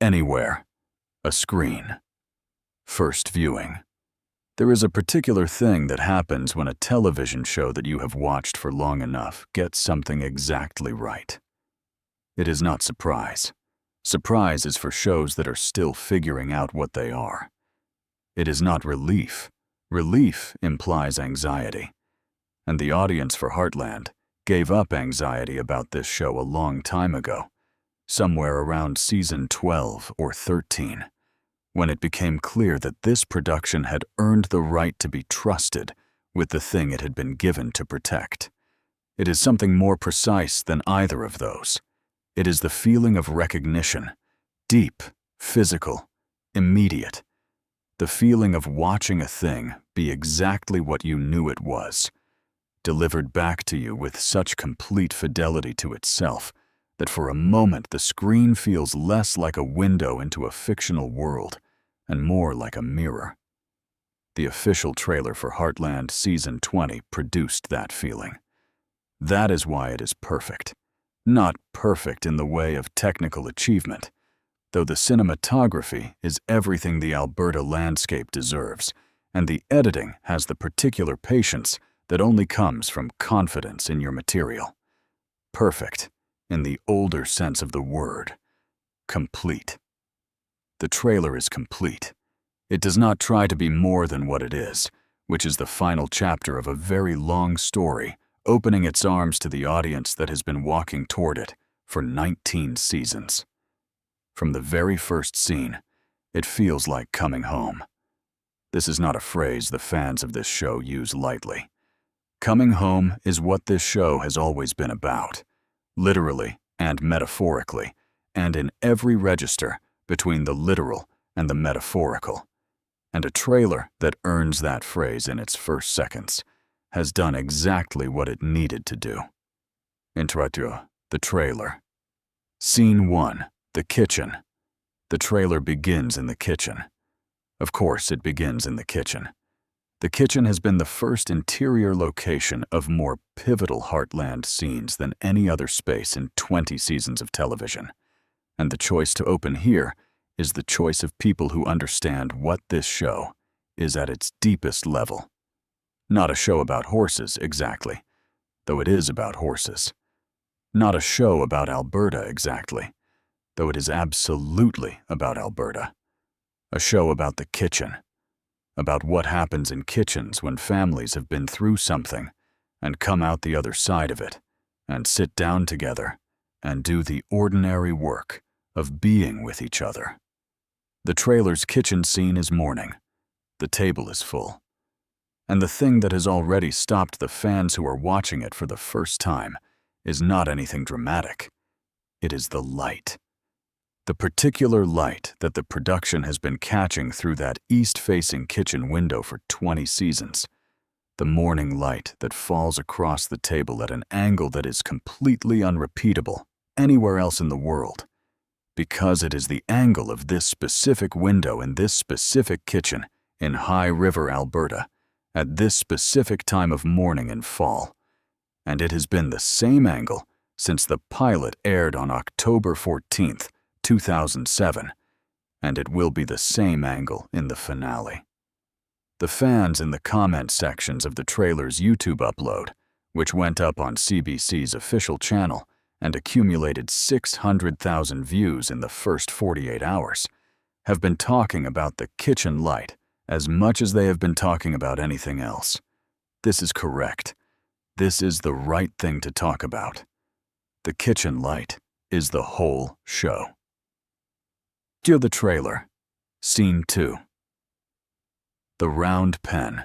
Anywhere. A screen. First viewing. There is a particular thing that happens when a television show that you have watched for long enough gets something exactly right. It is not surprise. Surprise is for shows that are still figuring out what they are. It is not relief. Relief implies anxiety. And the audience for Heartland gave up anxiety about this show a long time ago, somewhere around season 12 or 13, when it became clear that this production had earned the right to be trusted with the thing it had been given to protect. It is something more precise than either of those. It is the feeling of recognition, deep, physical, immediate. The feeling of watching a thing be exactly what you knew it was, delivered back to you with such complete fidelity to itself that for a moment the screen feels less like a window into a fictional world and more like a mirror. The official trailer for Heartland Season 20 produced that feeling. That is why it is perfect. Not perfect in the way of technical achievement, though the cinematography is everything the Alberta landscape deserves, and the editing has the particular patience that only comes from confidence in your material. Perfect, in the older sense of the word. Complete. The trailer is complete. It does not try to be more than what it is, which is the final chapter of a very long story, opening its arms to the audience that has been walking toward it for 19 seasons. From the very first scene, it feels like coming home. This is not a phrase the fans of this show use lightly. Coming home is what this show has always been about, literally and metaphorically, and in every register between the literal and the metaphorical. And a trailer that earns that phrase in its first seconds has done exactly what it needed to do. Intro, the trailer. Scene 1, the kitchen. The trailer begins in the kitchen. Of course, it begins in the kitchen. The kitchen has been the first interior location of more pivotal Heartland scenes than any other space in 20 seasons of television. And the choice to open here is the choice of people who understand what this show is at its deepest level. Not a show about horses, exactly, though it is about horses. Not a show about Alberta, exactly, though it is absolutely about Alberta. A show about the kitchen, about what happens in kitchens when families have been through something and come out the other side of it and sit down together and do the ordinary work of being with each other. The trailer's kitchen scene is morning. The table is full. And the thing that has already stopped the fans who are watching it for the first time is not anything dramatic. It is the light. The particular light that the production has been catching through that east-facing kitchen window for 20 seasons. The morning light that falls across the table at an angle that is completely unrepeatable anywhere else in the world. Because it is the angle of this specific window in this specific kitchen in High River, Alberta, at this specific time of morning in fall. And it has been the same angle since the pilot aired on October 14th, 2007, and it will be the same angle in the finale. The fans in the comment sections of the trailer's YouTube upload, which went up on CBC's official channel and accumulated 600,000 views in the first 48 hours, have been talking about the kitchen light as much as they have been talking about anything else. This is correct. This is the right thing to talk about. The kitchen light is the whole show. Cue the trailer. Scene 2. The round pen.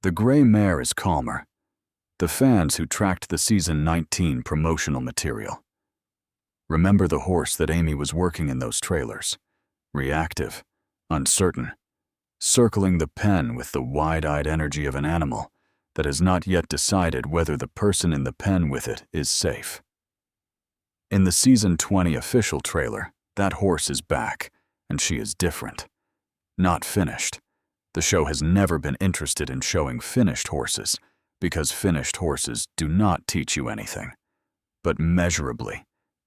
The gray mare is calmer. The fans who tracked the season 19 promotional material. Remember the horse that Amy was working in those trailers. Reactive, uncertain, circling the pen with the wide-eyed energy of an animal that has not yet decided whether the person in the pen with it is safe. In the season 20 official trailer, that horse is back, and she is different. Not finished. The show has never been interested in showing finished horses, because finished horses do not teach you anything. But measurably,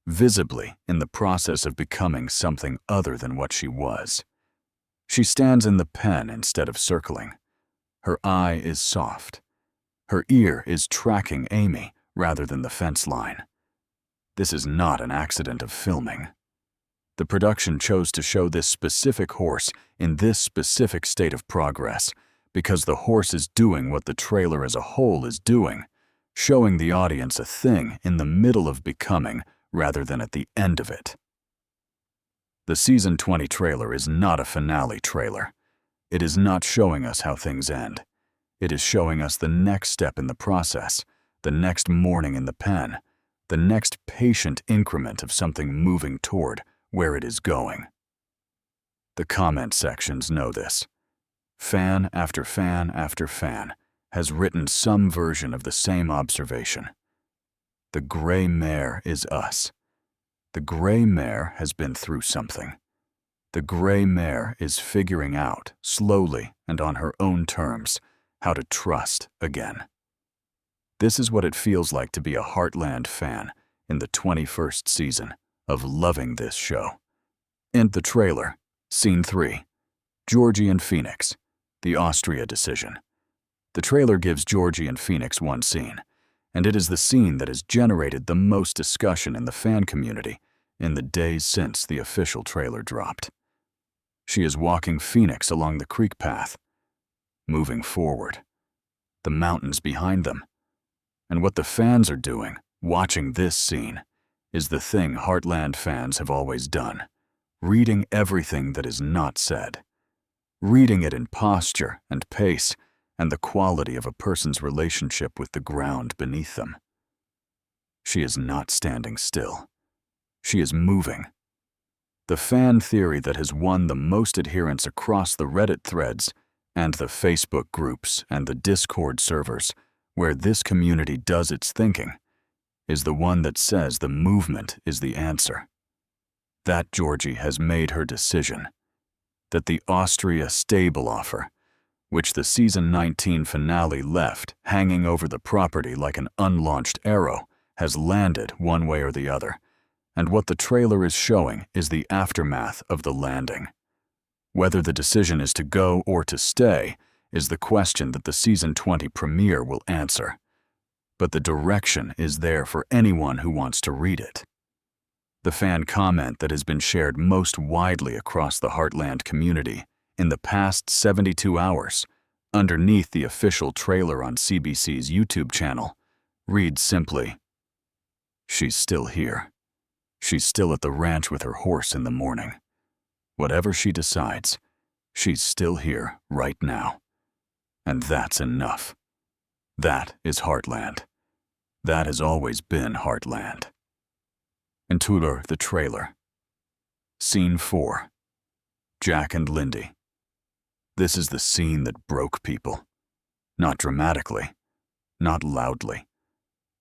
visibly in the process of becoming something other than what she was. She stands in the pen instead of circling. Her eye is soft. Her ear is tracking Amy rather than the fence line. This is not an accident of filming. The production chose to show this specific horse in this specific state of progress because the horse is doing what the trailer as a whole is doing, showing the audience a thing in the middle of becoming rather than at the end of it. The Season 20 trailer is not a finale trailer. It is not showing us how things end. It is showing us the next step in the process, the next morning in the pen, the next patient increment of something moving toward where it is going. The comment sections know this. Fan after fan after fan has written some version of the same observation. The gray mare is us. The gray mare has been through something. The gray mare is figuring out, slowly and on her own terms, how to trust again. This is what it feels like to be a Heartland fan in the 21st season of loving this show. In the trailer, Scene 3, Georgie and Phoenix, the Austria decision. The trailer gives Georgie and Phoenix one scene, and it is the scene that has generated the most discussion in the fan community in the days since the official trailer dropped. She is walking Phoenix along the creek path, moving forward, the mountains behind them. And what the fans are doing, watching this scene, is the thing Heartland fans have always done, reading everything that is not said, reading it in posture and pace and the quality of a person's relationship with the ground beneath them. She is not standing still. She is moving. The fan theory that has won the most adherents across the Reddit threads and the Facebook groups and the Discord servers where this community does its thinking is the one that says the movement is the answer. That Georgie has made her decision. That the Austria stable offer, which the Season 19 finale left hanging over the property like an unlaunched arrow, has landed one way or the other, and what the trailer is showing is the aftermath of the landing. Whether the decision is to go or to stay is the question that the Season 20 premiere will answer. But the direction is there for anyone who wants to read it. The fan comment that has been shared most widely across the Heartland community in the past 72 hours, underneath the official trailer on CBC's YouTube channel, reads simply, "She's still here. She's still at the ranch with her horse in the morning. Whatever she decides, she's still here right now. And that's enough. That is Heartland. That has always been Heartland." Enter the trailer. Scene 4. Jack and Lindy. This is the scene that broke people. Not dramatically, not loudly.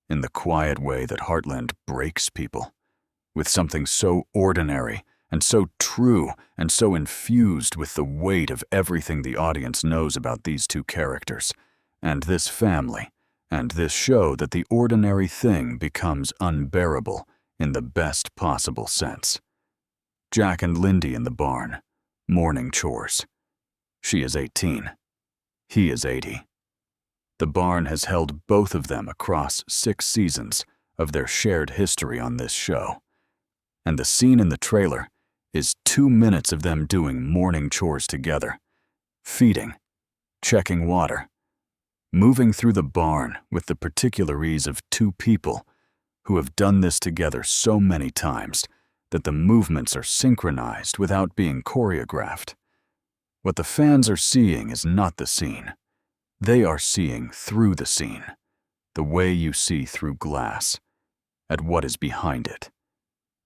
In the quiet way that Heartland breaks people. With something so ordinary and so true and so infused with the weight of everything the audience knows about these two characters, and this family, and this show that the ordinary thing becomes unbearable in the best possible sense. Jack and Lindy in the barn, morning chores. She is 18. He is 80. The barn has held both of them across 6 seasons of their shared history on this show. And the scene in the trailer is 2 minutes of them doing morning chores together, feeding, checking water, moving through the barn with the particular ease of 2 people who have done this together so many times that the movements are synchronized without being choreographed. What the fans are seeing is not the scene. They are seeing through the scene, the way you see through glass, at what is behind it.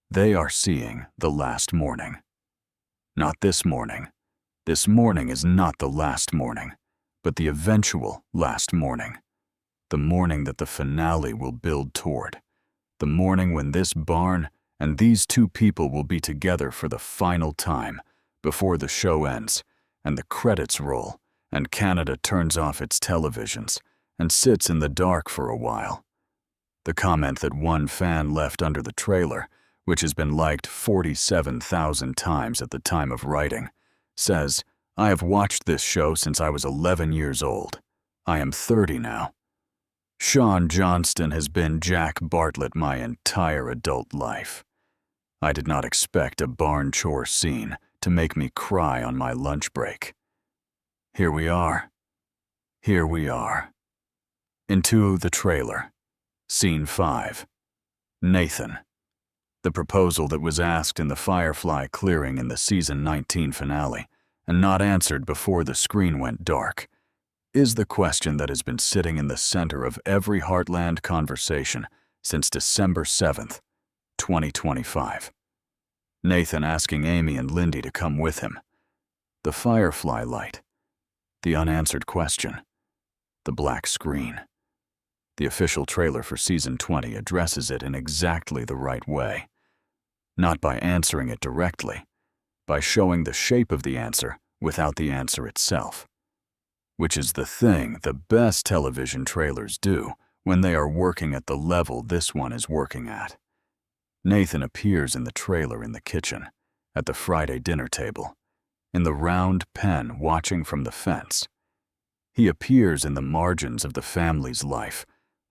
They are seeing the last morning. Not this morning. This morning is not the last morning, but the eventual last morning. The morning that the finale will build toward. The morning when this barn and these 2 people will be together for the final time before the show ends and the credits roll and Canada turns off its televisions and sits in the dark for a while. The comment that one fan left under the trailer which has been liked 47,000 times at the time of writing, says, "I have watched this show since I was 11 years old. I am 30 now. Sean Johnston has been Jack Bartlett my entire adult life. I did not expect a barn chore scene to make me cry on my lunch break. Here we are. Here we are." Into the trailer. Scene 5. Nathan. The proposal that was asked in the Firefly clearing in the Season 19 finale, and not answered before the screen went dark, is the question that has been sitting in the center of every Heartland conversation since December 7th, 2025. Nathan asking Amy and Lindy to come with him. The Firefly light. The unanswered question. The black screen. The official trailer for Season 20 addresses it in exactly the right way. Not by answering it directly, by showing the shape of the answer without the answer itself. Which is the thing the best television trailers do when they are working at the level this one is working at. Nathan appears in the trailer in the kitchen, at the Friday dinner table, in the round pen watching from the fence. He appears in the margins of the family's life,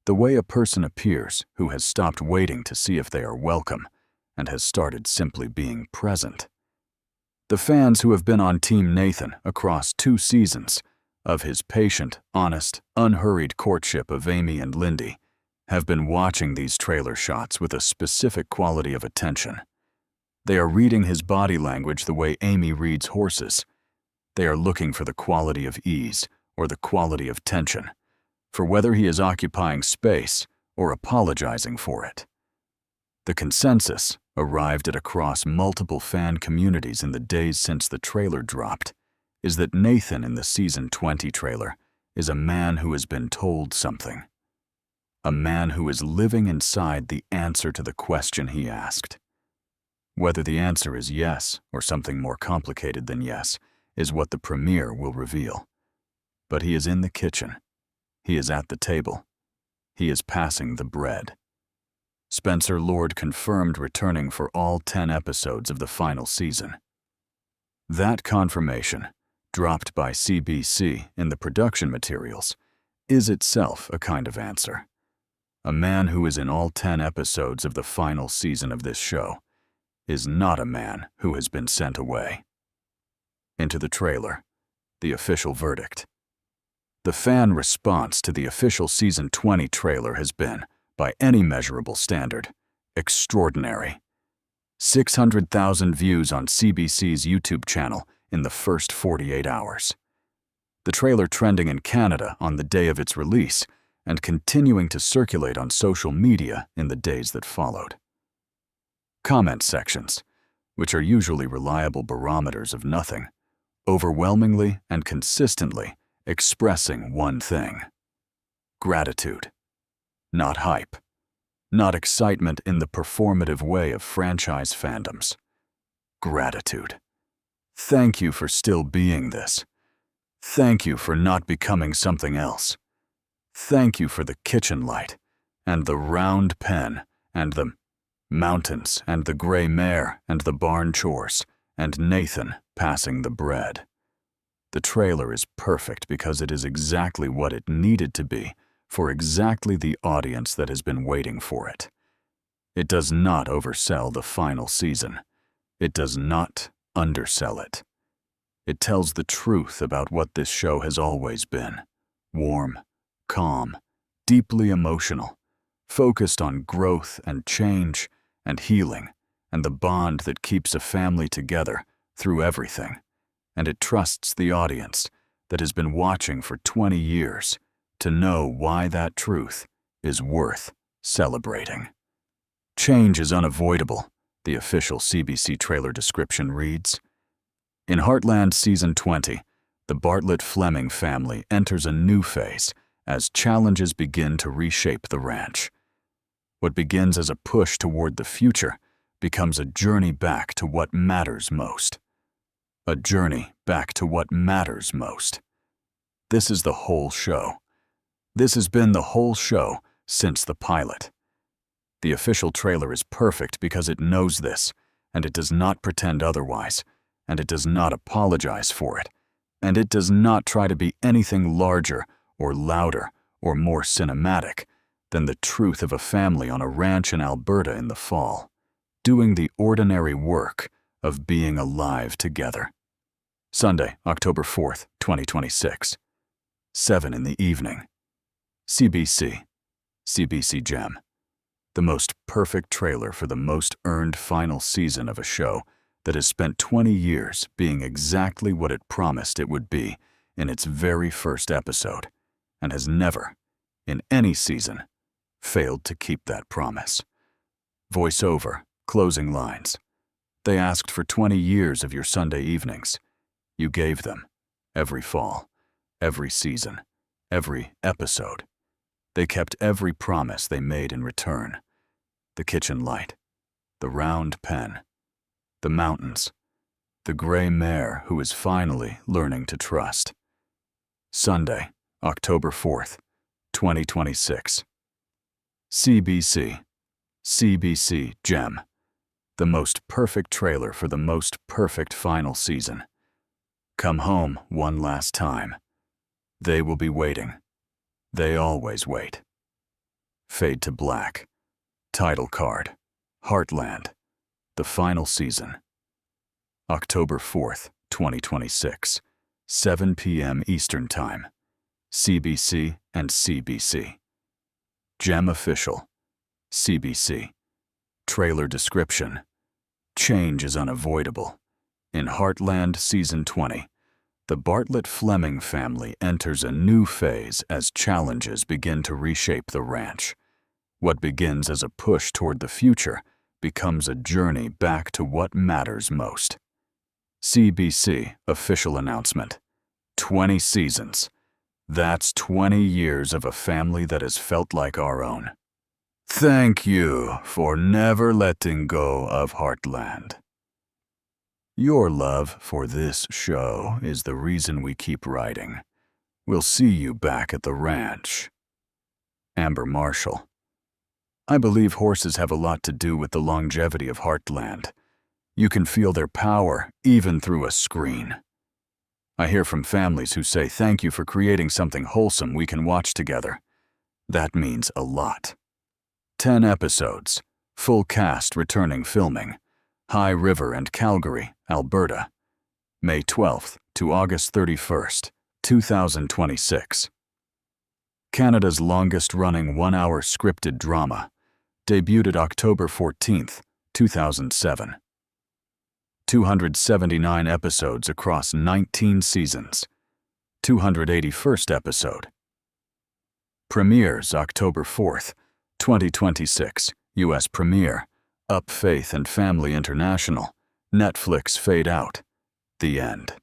the way a person appears who has stopped waiting to see if they are welcome and has started simply being present. The fans who have been on Team Nathan across 2 seasons of his patient, honest, unhurried courtship of Amy and Lindy have been watching these trailer shots with a specific quality of attention. They are reading his body language the way Amy reads horses. They are looking for the quality of ease or the quality of tension, for whether he is occupying space or apologizing for it. The consensus, arrived at across multiple fan communities in the days since the trailer dropped, is that Nathan in the Season 20 trailer is a man who has been told something. A man who is living inside the answer to the question he asked. Whether the answer is yes or something more complicated than yes is what the premiere will reveal. But he is in the kitchen. He is at the table. He is passing the bread. Spencer Lord confirmed returning for all 10 episodes of the final season. That confirmation, dropped by CBC in the production materials, is itself a kind of answer. A man who is in all 10 episodes of the final season of this show is not a man who has been sent away. Into the trailer, the official verdict. The fan response to the official Season 20 trailer has been, by any measurable standard, extraordinary. 600,000 views on CBC's YouTube channel in the first 48 hours. The trailer trending in Canada on the day of its release and continuing to circulate on social media in the days that followed. Comment sections, which are usually reliable barometers of nothing, overwhelmingly and consistently expressing one thing: gratitude. Not hype. Not excitement in the performative way of franchise fandoms. Gratitude. Thank you for still being this. Thank you for not becoming something else. Thank you for the kitchen light, and the round pen, and the mountains, and the gray mare, and the barn chores, and Nathan passing the bread. The trailer is perfect because it is exactly what it needed to be for exactly the audience that has been waiting for it. It does not oversell the final season. It does not undersell it. It tells the truth about what this show has always been: warm, calm, deeply emotional, focused on growth and change and healing and the bond that keeps a family together through everything. And it trusts the audience that has been watching for 20 years to know why that truth is worth celebrating. Change is unavoidable, the official CBC trailer description reads. In Heartland Season 20, the Bartlett-Fleming family enters a new phase as challenges begin to reshape the ranch. What begins as a push toward the future becomes a journey back to what matters most. A journey back to what matters most. This is the whole show. This has been the whole show since the pilot. The official trailer is perfect because it knows this, and it does not pretend otherwise, and it does not apologize for it, and it does not try to be anything larger or louder or more cinematic than the truth of a family on a ranch in Alberta in the fall, doing the ordinary work of being alive together. Sunday, October 4th, 2026. 7 in the evening. CBC Gem. The most perfect trailer for the most earned final season of a show that has spent 20 years being exactly what it promised it would be in its very first episode, and has never, in any season, failed to keep that promise. Voiceover, closing lines. They asked for 20 years of your Sunday evenings. You gave them, every fall, every season, every episode. They kept every promise they made in return. The kitchen light, the round pen, the mountains, the gray mare who is finally learning to trust. Sunday, October 4th, 2026. CBC Gem. The most perfect trailer for the most perfect final season. Come home one last time. They will be waiting. They always wait. Fade to black. Title card. Heartland. The final season. October 4th, 2026. 7 p.m. Eastern Time. CBC and CBC. Gem Official. CBC. Trailer description. Change is unavoidable. In Heartland Season 20, the Bartlett-Fleming family enters a new phase as challenges begin to reshape the ranch. What begins as a push toward the future becomes a journey back to what matters most. CBC official announcement. 20 seasons. That's 20 years of a family that has felt like our own. Thank you for never letting go of Heartland. Your love for this show is the reason we keep writing. We'll see you back at the ranch. Amber Marshall. I believe horses have a lot to do with the longevity of Heartland. You can feel their power even through a screen. I hear from families who say thank you for creating something wholesome we can watch together. That means a lot. 10 episodes, full cast returning filming. High River and Calgary, Alberta. May 12th to August 31st, 2026. Canada's longest-running one-hour scripted drama. Debuted October 14th, 2007. 279 episodes across 19 seasons. 281st episode. Premieres October 4th, 2026, U.S. premiere. Up Faith and Family International. Netflix fade out. The end.